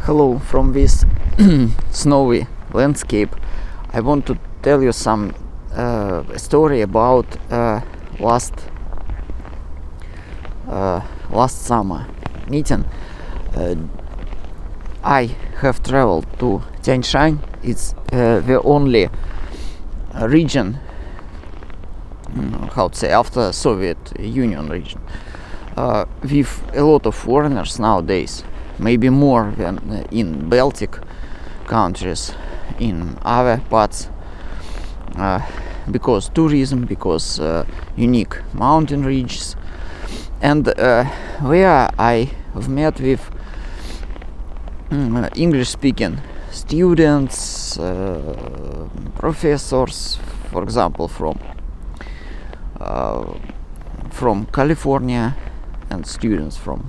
Hello, from this snowy landscape. I want to tell you some story about last summer meeting. I have traveled to Tian Shan. It's the only region, how to say, after Soviet Union region, with a lot of foreigners nowadays, maybe more than in Baltic countries, in other parts, because tourism, because unique mountain ranges, and where I have met with English-speaking students, professors, for example, from California, and students from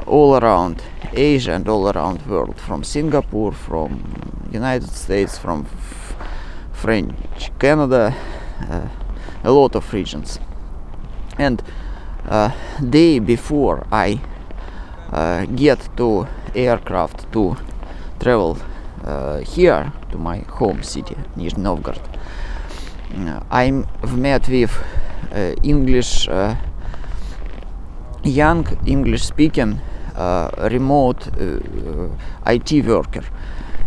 all around Asia and all around the world, from Singapore, from United States, from French Canada, a lot of regions. And day before I get to aircraft to travel here to my home city, Nizhny Novgorod, I've met with young English-speaking remote IT worker,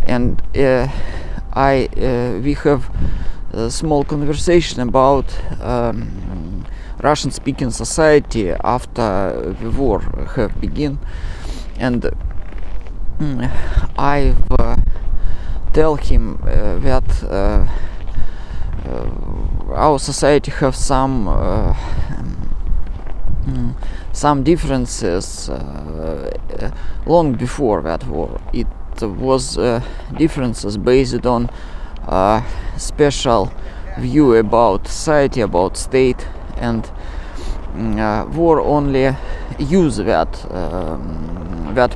and we have a small conversation about Russian-speaking society after the war have begun, and I tell him that our society have some differences long before that war. It was differences based on special view about society, about state, and war only use that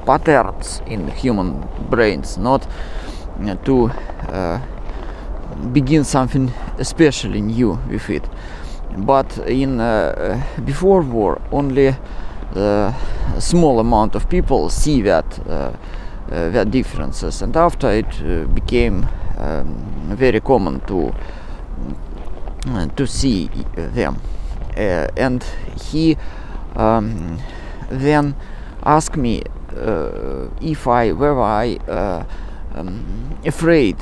patterns in human brains, not to begin something especially new with it. But in before war, only a small amount of people see that differences, and after it became very common to see them. And he then asked me whether I afraid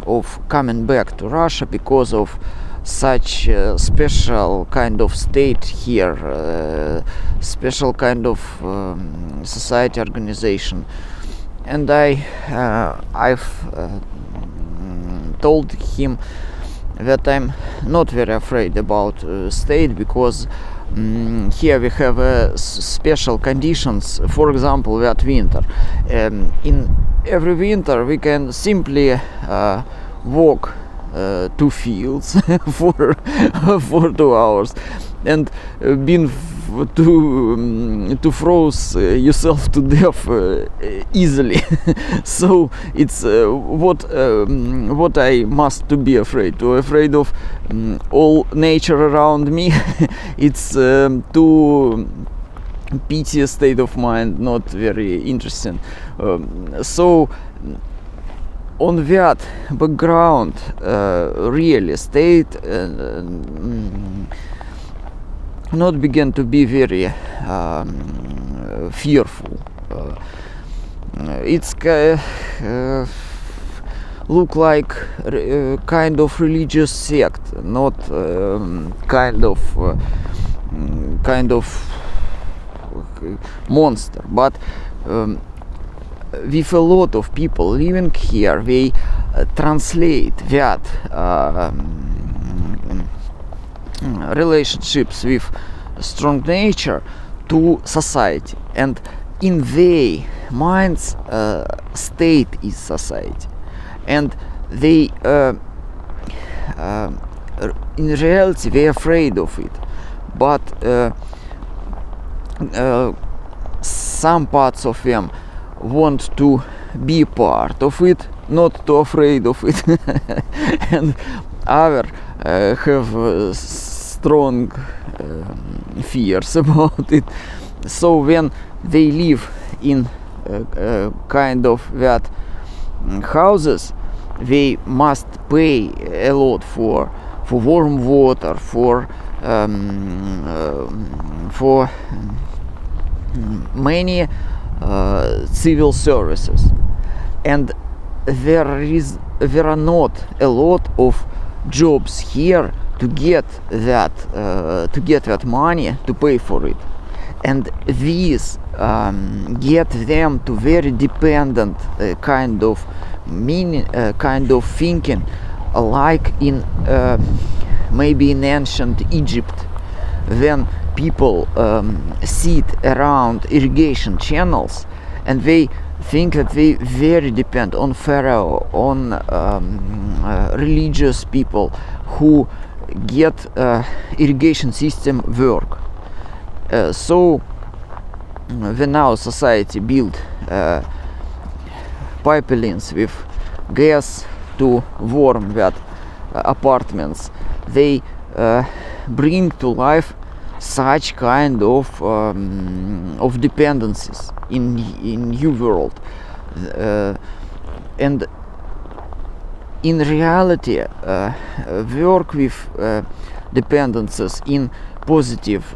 of coming back to Russia because of such a special kind of state here, special kind of society organization. And I've told him that I'm not very afraid about state, because here we have special conditions. For example, that winter, in every winter we can simply walk 2 fields for 2 hours, and been to froze yourself to death easily. So it's what I must to be afraid of all nature around me. It's too pity state of mind, not very interesting. So on that background, really state not began to be very fearful. It's look like kind of religious sect, not kind of monster, but with a lot of people living here, they translate that relationships with strong nature to society, and in their minds state is society, and they in reality they are afraid of it, but some parts of them want to be part of it, not too afraid of it, and other have strong fears about it. So when they live in kind of that houses, they must pay a lot for warm water, for many civil services, and there are not a lot of jobs here to get that money to pay for it, and these get them to very dependent kind of thinking, like in maybe in ancient Egypt, when people sit around irrigation channels and they think that they very depend on pharaoh, on religious people who get irrigation system work. So when our society built pipelines with gas to warm that apartments, they bring to life such kind of dependencies in new world, and in reality work with dependencies in positive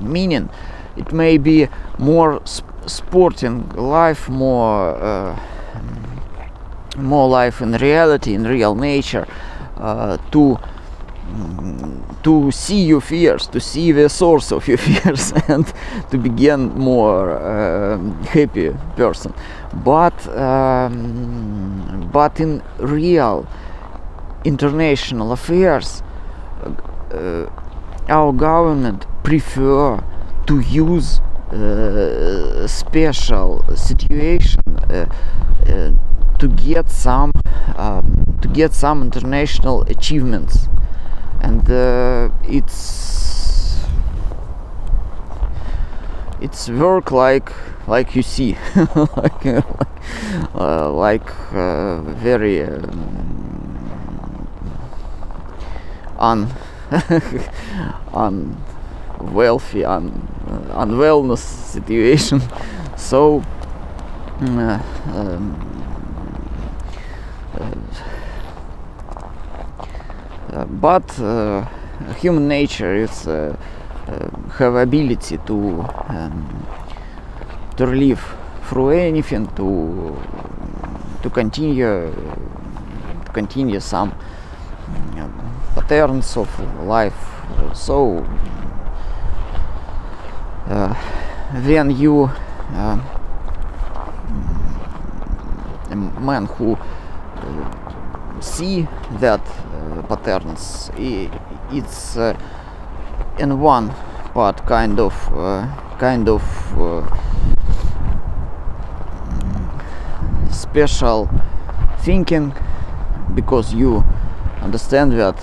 meaning. It may be more sporting life, more life in reality, in real nature, to see your fears, to see the source of your fears, and to begin more happy person. But in real international affairs, our government prefer to use special situation to get some international achievements, and it's work like you see, like very unwealthy, unwellness situation. So but human nature is have ability to live through anything, to continue some patterns of life. So when you a man who see that patterns, it's in one part kind of special thinking, because you understand that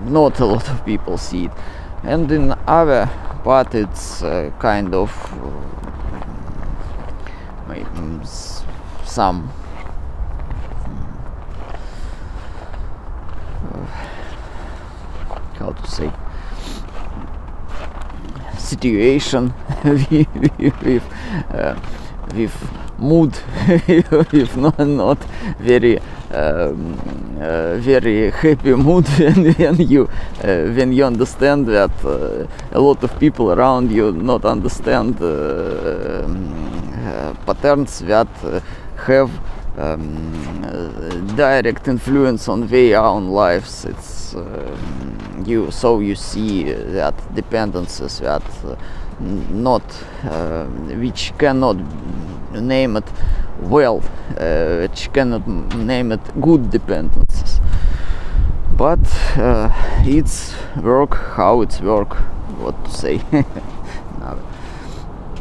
not a lot of people see it, and in other part it's kind of some how to say situation with mood with not very very happy mood when you understand that a lot of people around you not understand patterns that have direct influence on their own lives. It's you see that dependencies that not which cannot name it well, which cannot name it good dependencies, but it's work how it's work, what to say.